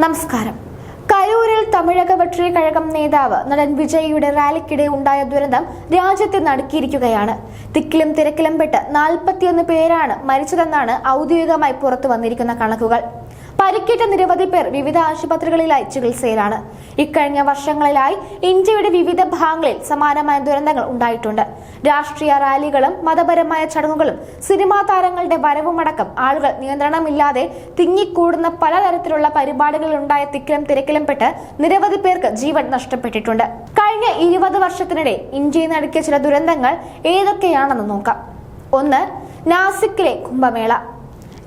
നമസ്കാരം. കരൂരിൽ തമിഴക വെട്രി കഴകം നേതാവ് നടൻ വിജയിയുടെ റാലിക്കിടെ ഉണ്ടായ ദുരന്തം രാജ്യത്തെ നടുക്കിയിരിക്കുകയാണ്. തിക്കിലും തിരക്കിലും പെട്ട് 41 പേരാണ് മരിച്ചതെന്നാണ് ഔദ്യോഗികമായി പുറത്തു വന്നിരിക്കുന്ന കണക്കുകൾ. പരിക്കേറ്റ നിരവധി പേർ വിവിധ ആശുപത്രികളിലായി ചികിത്സയിലാണ്. ഇക്കഴിഞ്ഞ വർഷങ്ങളിലായി ഇന്ത്യയുടെ വിവിധ ഭാഗങ്ങളിൽ സമാനമായ ദുരന്തങ്ങൾ ഉണ്ടായിട്ടുണ്ട്. രാഷ്ട്രീയ റാലികളും മതപരമായ ചടങ്ങുകളും സിനിമാ താരങ്ങളുടെ വരവുമടക്കം ആളുകൾ നിയന്ത്രണമില്ലാതെ തിങ്ങിക്കൂടുന്ന പലതരത്തിലുള്ള പരിപാടികളിലുണ്ടായ തിക്കിലും തിരക്കിലും പെട്ട് നിരവധി പേർക്ക് ജീവൻ നഷ്ടപ്പെട്ടിട്ടുണ്ട്. കഴിഞ്ഞ 20 വർഷത്തിനിടെ ഇന്ത്യയെ നടുക്കിയ ചില ദുരന്തങ്ങൾ ഏതൊക്കെയാണെന്ന് നോക്കാം. 1. നാസിക്കിലെ കുംഭമേള.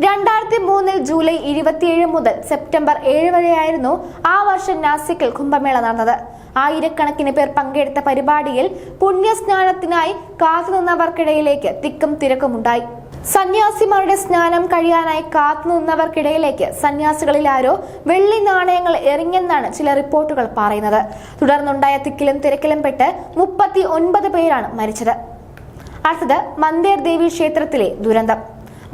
2003 ജൂലൈ 27 മുതൽ സെപ്റ്റംബർ 7 വരെയായിരുന്നു ആ വർഷം നാസിക്കിൽ കുംഭമേള നടന്നത്. ആയിരക്കണക്കിന് പേർ പങ്കെടുത്ത പരിപാടിയിൽ പുണ്യസ്നാനത്തിനായി കാത്തുനിന്നവർക്കിടയിലേക്ക് തിക്കും തിരക്കുമുണ്ടായി. സന്യാസിമാരുടെ സ്നാനം കഴിയാനായി കാത്തുനിന്നവർക്കിടയിലേക്ക് സന്യാസികളിൽ ആരോ വെള്ളി നാണയങ്ങൾ എറിഞ്ഞെന്നാണ് ചില റിപ്പോർട്ടുകൾ പറയുന്നത്. തുടർന്നുണ്ടായ തിക്കിലും തിരക്കിലും പെട്ട് 39 പേരാണ് മരിച്ചത്. അടുത്തത് മന്ദേർ ദേവി ക്ഷേത്രത്തിലെ ദുരന്തം.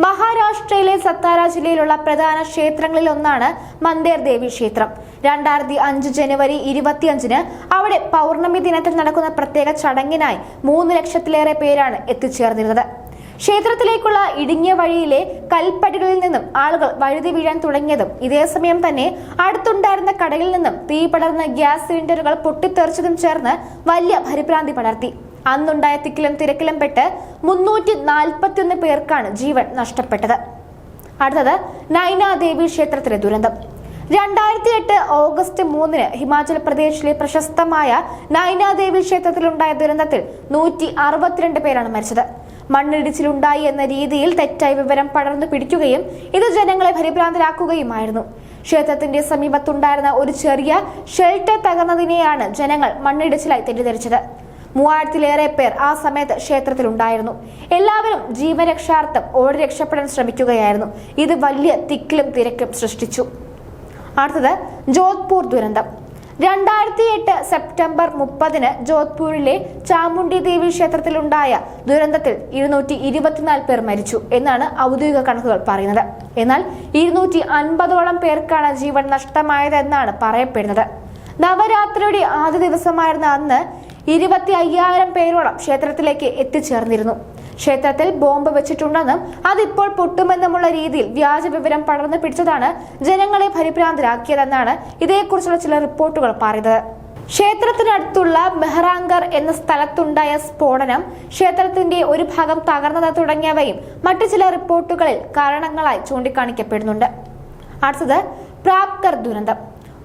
മഹാരാഷ്ട്രയിലെ സത്താര ജില്ലയിലുള്ള പ്രധാന ക്ഷേത്രങ്ങളിൽ ഒന്നാണ് മന്ദേർ ദേവി ക്ഷേത്രം. 2005 ജനുവരി 25 അവിടെ പൗർണമി ദിനത്തിൽ നടക്കുന്ന പ്രത്യേക ചടങ്ങിനായി 3 ലക്ഷത്തിലേറെ പേരാണ് എത്തിച്ചേർന്നിരുന്നത്. ക്ഷേത്രത്തിലേക്കുള്ള ഇടുങ്ങിയ വഴിയിലെ കൽപ്പടികളിൽ നിന്നും ആളുകൾ വഴുതി വീഴാൻ തുടങ്ങിയതും ഇതേസമയം തന്നെ അടുത്തുണ്ടായിരുന്ന കടയിൽ നിന്നും തീ പടർന്ന ഗ്യാസ് സിലിണ്ടറുകൾ പൊട്ടിത്തെറിച്ചതും ചേർന്ന് വലിയ പരിഭ്രാന്തി പടർത്തി. അന്നുണ്ടായ തിക്കിലും തിരക്കിലും പെട്ട് 341 പേർക്കാണ് ജീവൻ നഷ്ടപ്പെട്ടത്. അടുത്തത് നൈനാദേവി ക്ഷേത്രത്തിലെ ദുരന്തം. 2008 ഓഗസ്റ്റ് 3 ഹിമാചൽ പ്രദേശിലെ പ്രശസ്തമായ നൈനാദേവി ക്ഷേത്രത്തിലുണ്ടായ ദുരന്തത്തിൽ 162 പേരാണ് മരിച്ചത്. മണ്ണിടിച്ചിലുണ്ടായി എന്ന രീതിയിൽ തെറ്റായ വിവരം പടർന്നു പിടിക്കുകയും ഇത് ജനങ്ങളെ പരിഭ്രാന്തരാക്കുകയുമായിരുന്നു. ക്ഷേത്രത്തിന്റെ സമീപത്തുണ്ടായിരുന്ന ഒരു ചെറിയ ഷെൽട്ടർ തകർന്നതിനെയാണ് ജനങ്ങൾ മണ്ണിടിച്ചിലായി തെറ്റിദ്ധരിച്ചത്. 3000-ലേറെ പേർ ആ സമയത്ത് ക്ഷേത്രത്തിലുണ്ടായിരുന്നു. എല്ലാവരും ജീവരക്ഷാർത്ഥം ഓടി രക്ഷപ്പെടാൻ ശ്രമിക്കുകയായിരുന്നു. ഇത് വലിയ തിക്കിലും തിരക്കും സൃഷ്ടിച്ചു. അടുത്തത് ജോധ്പൂർ ദുരന്തം. 2008 സെപ്റ്റംബർ 30 ജോധ്പൂരിലെ ചാമുണ്ഡി ദേവി ക്ഷേത്രത്തിലുണ്ടായ ദുരന്തത്തിൽ 224 പേർ മരിച്ചു എന്നാണ് ഔദ്യോഗിക കണക്കുകൾ പറയുന്നത്. എന്നാൽ 250ഓളം പേർക്കാണ് ജീവൻ നഷ്ടമായതെന്നാണ് പറയപ്പെടുന്നത്. നവരാത്രിയുടെ ആദ്യ ദിവസമായിരുന്ന അന്ന് 25,000 പേരോളം ക്ഷേത്രത്തിലേക്ക് എത്തിച്ചേർന്നിരുന്നു. ക്ഷേത്രത്തിൽ ബോംബ് വെച്ചിട്ടുണ്ടെന്നും അതിപ്പോൾ പൊട്ടുമെന്നുമുള്ള രീതിയിൽ വ്യാജ വിവരം പടർന്നു പിടിച്ചതാണ് ജനങ്ങളെ പരിഭ്രാന്തരാക്കിയതെന്നാണ് ഇതേക്കുറിച്ചുള്ള ചില റിപ്പോർട്ടുകൾ പറയുന്നത്. ക്ഷേത്രത്തിനടുത്തുള്ള മെഹ്റാങ്കർ എന്ന സ്ഥലത്തുണ്ടായ സ്ഫോടനം, ക്ഷേത്രത്തിന്റെ ഒരു ഭാഗം തകർന്നത് തുടങ്ങിയവയും മറ്റു ചില റിപ്പോർട്ടുകളിൽ കാരണങ്ങളായി ചൂണ്ടിക്കാണിക്കപ്പെടുന്നുണ്ട്. അടുത്തത് പ്രാപ്കർ ദുരന്തം.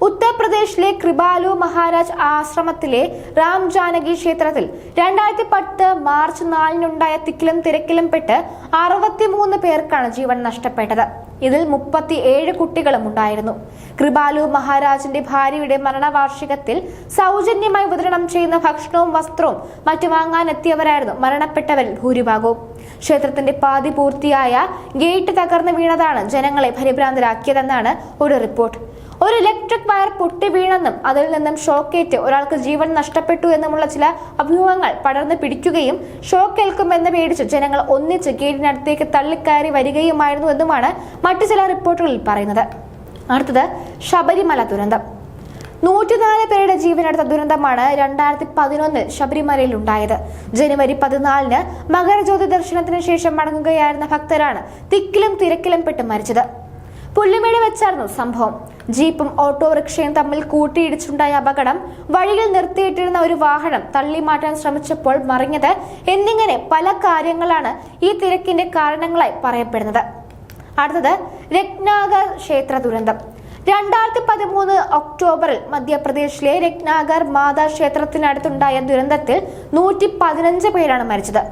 ഉത്തർപ്രദേശിലെ കൃപാലു മഹാരാജ് ആശ്രമത്തിലെ രാം ജാനകി ക്ഷേത്രത്തിൽ 2010 മാർച്ച് 4 തിക്കിലും തിരക്കിലും പെട്ട് 63 പേർക്കാണ് ജീവൻ നഷ്ടപ്പെട്ടത്. ഇതിൽ 37 കുട്ടികളും ഉണ്ടായിരുന്നു. കൃപാലു മഹാരാജിന്റെ ഭാര്യയുടെ മരണവാർഷികത്തിൽ സൗജന്യമായി വിതരണം ചെയ്യുന്ന ഭക്ഷണവും വസ്ത്രവും മറ്റു വാങ്ങാനെത്തിയവരായിരുന്നു മരണപ്പെട്ടവരിൽ ഭൂരിഭാഗവും. ക്ഷേത്രത്തിന്റെ പാതി പൂർത്തിയായ ഗേറ്റ് തകർന്നു വീണതാണ് ജനങ്ങളെ പരിഭ്രാന്തരാക്കിയതെന്നാണ് ഒരു റിപ്പോർട്ട്. ഒരു ഇലക്ട്രിക് വയർ പൊട്ടി വീണെന്നും അതിൽ നിന്നും ഷോക്കേറ്റ് ഒരാൾക്ക് ജീവൻ നഷ്ടപ്പെട്ടു എന്നുമുള്ള ചില അഭ്യൂഹങ്ങൾ പടർന്നു പിടിക്കുകയും ഷോക്കേൽക്കുമെന്ന് പേടിച്ച് ജനങ്ങൾ ഒന്നിച്ച് ഗേറ്റിനടുത്തേക്ക് തള്ളിക്കയറി വരികയുമായിരുന്നു എന്നുമാണ് മറ്റു ചില റിപ്പോർട്ടുകളിൽ പറയുന്നത്. അടുത്തത് ശബരിമല ദുരന്തം. 104 പേരുടെ ജീവനെടുത്ത ദുരന്തമാണ് 2011 ശബരിമലയിൽ ഉണ്ടായത്. ജനുവരി 14 മകരജ്യോതി ദർശനത്തിന് ശേഷം മടങ്ങുകയായിരുന്ന ഭക്തരാണ് തിക്കിലും തിരക്കിലും പെട്ട് മരിച്ചത്. പുല്ലുമേട് വെച്ചായിരുന്നു സംഭവം. ജീപ്പും ഓട്ടോറിക്ഷയും തമ്മിൽ കൂട്ടിയിടിച്ചുണ്ടായ അപകടം, വഴിയിൽ നിർത്തിയിട്ടിരുന്ന ഒരു വാഹനം തള്ളിമാറ്റാൻ ശ്രമിച്ചപ്പോൾ മറിഞ്ഞത് എന്നിങ്ങനെ പല കാര്യങ്ങളാണ് ഈ തിരക്കിന്റെ കാരണങ്ങളായി പറയപ്പെടുന്നത്. അടുത്തത് രത്നാഗർ ക്ഷേത്ര ദുരന്തം. 2013 ഒക്ടോബറിൽ മധ്യപ്രദേശിലെ രത്നാഗർ മാതാ ക്ഷേത്രത്തിനടുത്തുണ്ടായ ദുരന്തത്തിൽ 115 പേരാണ് മരിച്ചത്.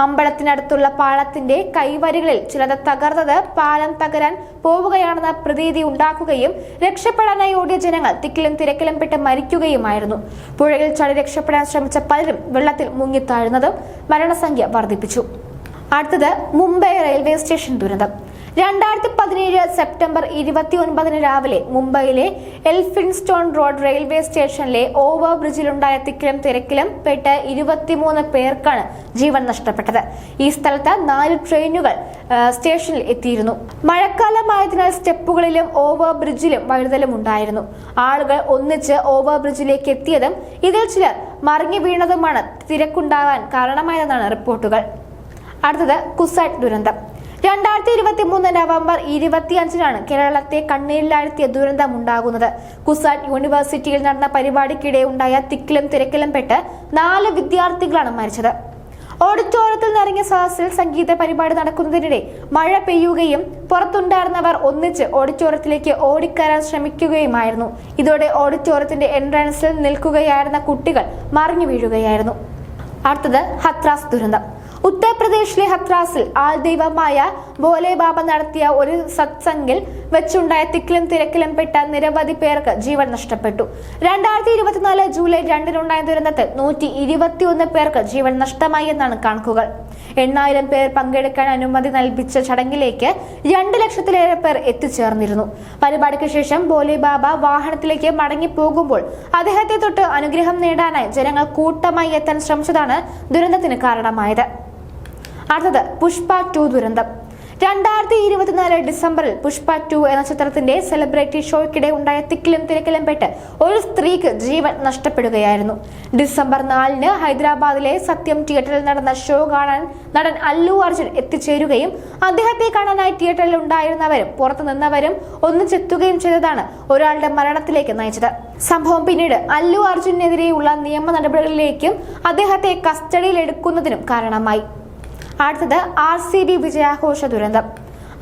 അമ്പലത്തിനടുത്തുള്ള പാളത്തിന്റെ കൈവരികളിൽ ചിലത് തകർന്നത് പാലം തകരാൻ പോവുകയാണെന്ന പ്രതീതി ഉണ്ടാക്കുകയും രക്ഷപ്പെടാനായി ഓടിയ ജനങ്ങൾ തിക്കിലും തിരക്കിലും പെട്ട് മരിക്കുകയുമായിരുന്നു. പുഴയിൽ ചാടി രക്ഷപ്പെടാൻ ശ്രമിച്ച പലരും വെള്ളത്തിൽ മുങ്ങിത്താഴുന്നതും മരണസംഖ്യ വർദ്ധിപ്പിച്ചു. അടുത്തത് മുംബൈ റെയിൽവേ സ്റ്റേഷൻ ദുരന്തം. 2017 സെപ്റ്റംബർ 29 രാവിലെ മുംബൈയിലെ എൽഫിൻസ്റ്റോൺ റോഡ് റെയിൽവേ സ്റ്റേഷനിലെ ഓവർ ബ്രിഡ്ജിലുണ്ടായ തിക്കിലും തിരക്കിലും പെട്ട് 23 പേർക്കാണ് ജീവൻ നഷ്ടപ്പെട്ടത്. ഈ സ്ഥലത്ത് 4 ട്രെയിനുകൾ സ്റ്റേഷനിൽ എത്തിയിരുന്നു. മഴക്കാലമായതിനാൽ സ്റ്റെപ്പുകളിലും ഓവർ ബ്രിഡ്ജിലും വഴുതലും ഉണ്ടായിരുന്നു. ആളുകൾ ഒന്നിച്ച് ഓവർ ബ്രിഡ്ജിലേക്ക് എത്തിയതും ഇതിൽ ചിലർ മറിഞ്ഞു വീണതുമാണ് തിരക്കുണ്ടാകാൻ കാരണമായതെന്നാണ് റിപ്പോർട്ടുകൾ. അടുത്തത് കുസാറ്റ് ദുരന്തം. 2023 നവംബർ 25-നാണ് കേരളത്തെ കണ്ണീരിലാഴ്ത്തിയ ദുരന്തമുണ്ടാകുന്നത്. കുസാറ്റ് യൂണിവേഴ്സിറ്റിയിൽ നടന്ന പരിപാടിക്കിടെ ഉണ്ടായ തിക്കിലും തിരക്കിലും പെട്ട് 4 വിദ്യാർത്ഥികളാണ് മരിച്ചത്. ഓഡിറ്റോറിയത്തിൽ നിറങ്ങിയ സദസ്സിൽ സംഗീത പരിപാടി നടക്കുന്നതിനിടെ മഴ പെയ്യുകയും പുറത്തുണ്ടായിരുന്നവർ ഒന്നിച്ച് ഓഡിറ്റോറിയത്തിലേക്ക് ഓടിക്കയറാൻ ശ്രമിക്കുകയുമായിരുന്നു. ഇതോടെ ഓഡിറ്റോറിയത്തിന്റെ എൻട്രൻസിൽ നിൽക്കുകയായിരുന്ന കുട്ടികൾ മറിഞ്ഞു വീഴുകയായിരുന്നു. അടുത്തത് ഹത്രാസ് ദുരന്തം. ഉത്തർപ്രദേശിലെ ഹത്രാസിൽ ആൾദൈവമായ ഭോലെ ബാബ നടത്തിയ ഒരു സത്സംഗിൽ വെച്ചുണ്ടായ തിക്കിലും തിരക്കിലും പെട്ട നിരവധി പേർക്ക് ജീവൻ നഷ്ടപ്പെട്ടു. 2024 ജൂലൈ 2-നുണ്ടായ ദുരന്തത്തിൽ 121 പേർക്ക് ജീവൻ നഷ്ടമായി എന്നാണ് കണക്കുകൾ. 8000 പേർ പങ്കെടുക്കാൻ അനുമതി നൽകിച്ച ചടങ്ങിലേക്ക് 2 ലക്ഷത്തിലേറെ പേർ എത്തിച്ചേർന്നിരുന്നു. പരിപാടിക്ക് ശേഷം ഭോലെ ബാബ വാഹനത്തിലേക്ക് മടങ്ങി പോകുമ്പോൾ അദ്ദേഹത്തെ തൊട്ട് അനുഗ്രഹം നേടാനായി ജനങ്ങൾ കൂട്ടമായി എത്താൻ ശ്രമിച്ചതാണ് ദുരന്തത്തിന് കാരണമായത്. അടുത്തത് പുഷ്പ 2 ദുരന്തം. 2024 ഡിസംബറിൽ പുഷ്പ 2 എന്ന ചിത്രത്തിന്റെ സെലിബ്രിറ്റി ഷോയ്ക്കിടെ ഉണ്ടായ തിക്കിലും തിരക്കിലും പെട്ട് ഒരു സ്ത്രീക്ക് ജീവൻ നഷ്ടപ്പെടുകയായിരുന്നു. ഡിസംബർ 4-ന് ഹൈദരാബാദിലെ സത്യം തിയേറ്ററിൽ നടന്ന ഷോ കാണാൻ നടൻ അല്ലു അർജുൻ എത്തിച്ചേരുകയും അദ്ദേഹത്തെ കാണാനായി തിയേറ്ററിൽ ഉണ്ടായിരുന്നവരും പുറത്തു നിന്നവരും ഒന്നിച്ചെത്തുകയും ചെയ്തതാണ് ഒരാളുടെ മരണത്തിലേക്ക് നയിച്ചത്. സംഭവം പിന്നീട് അല്ലു അർജുനെതിരെയുള്ള നിയമ നടപടികളിലേക്കും അദ്ദേഹത്തെ കസ്റ്റഡിയിൽ എടുക്കുന്നതിനും കാരണമായി. അടുത്തത് RCB വിജയാഘോഷ ദുരന്തം.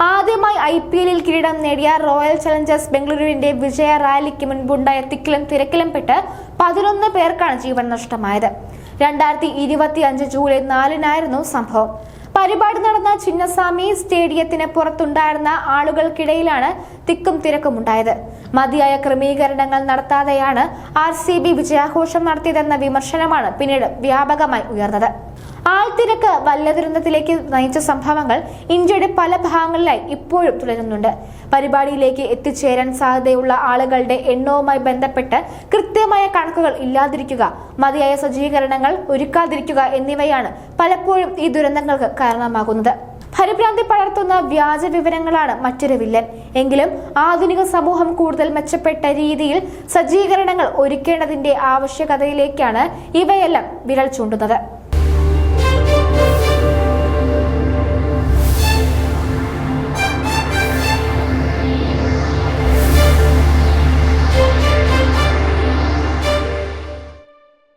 ആദ്യമായി IPL-ൽ കിരീടം നേടിയ റോയൽ ചലഞ്ചേഴ്സ് ബംഗളൂരുവിന്റെ വിജയ റാലിക്ക് മുൻപുണ്ടായ തിക്കിലും തിരക്കിലും പെട്ട് 11 പേർക്കാണ് ജീവൻ നഷ്ടമായത്. 2025 ജൂലൈ 4-നായിരുന്നു സംഭവം. പരിപാടി നടന്ന ചിന്നസ്വാമി സ്റ്റേഡിയത്തിന് പുറത്തുണ്ടായിരുന്ന ആളുകൾക്കിടയിലാണ് തിക്കും തിരക്കും ഉണ്ടായത്. മതിയായ ക്രമീകരണങ്ങൾ നടത്താതെയാണ് RCB വിജയാഘോഷം നടത്തിയതെന്ന വിമർശനമാണ് പിന്നീട് വ്യാപകമായി ഉയർന്നത്. ആൾത്തിരക്ക് വല്ല ദുരന്തത്തിലേക്ക് നയിച്ച സംഭവങ്ങൾ ഇന്ത്യയുടെ പല ഭാഗങ്ങളിലായി ഇപ്പോഴും തുടരുന്നുണ്ട്. പരിപാടിയിലേക്ക് എത്തിച്ചേരാൻ സാധ്യതയുള്ള ആളുകളുടെ എണ്ണവുമായി ബന്ധപ്പെട്ട് കൃത്യമായ കണക്കുകൾ ഇല്ലാതിരിക്കുക, മതിയായ സജ്ജീകരണങ്ങൾ ഒരുക്കാതിരിക്കുക എന്നിവയാണ് പലപ്പോഴും ഈ ദുരന്തങ്ങൾക്ക് കാരണമാകുന്നത്. പരിഭ്രാന്തി പടർത്തുന്ന വ്യാജ വിവരങ്ങളാണ് മറ്റൊരു വില്ലൻ. എങ്കിലും ആധുനിക സമൂഹം കൂടുതൽ മെച്ചപ്പെട്ട രീതിയിൽ സജ്ജീകരണങ്ങൾ ഒരുക്കേണ്ടതിന്റെ ആവശ്യകതയിലേക്കാണ് ഇവയെല്ലാം വിരൽ ചൂണ്ടുന്നത്.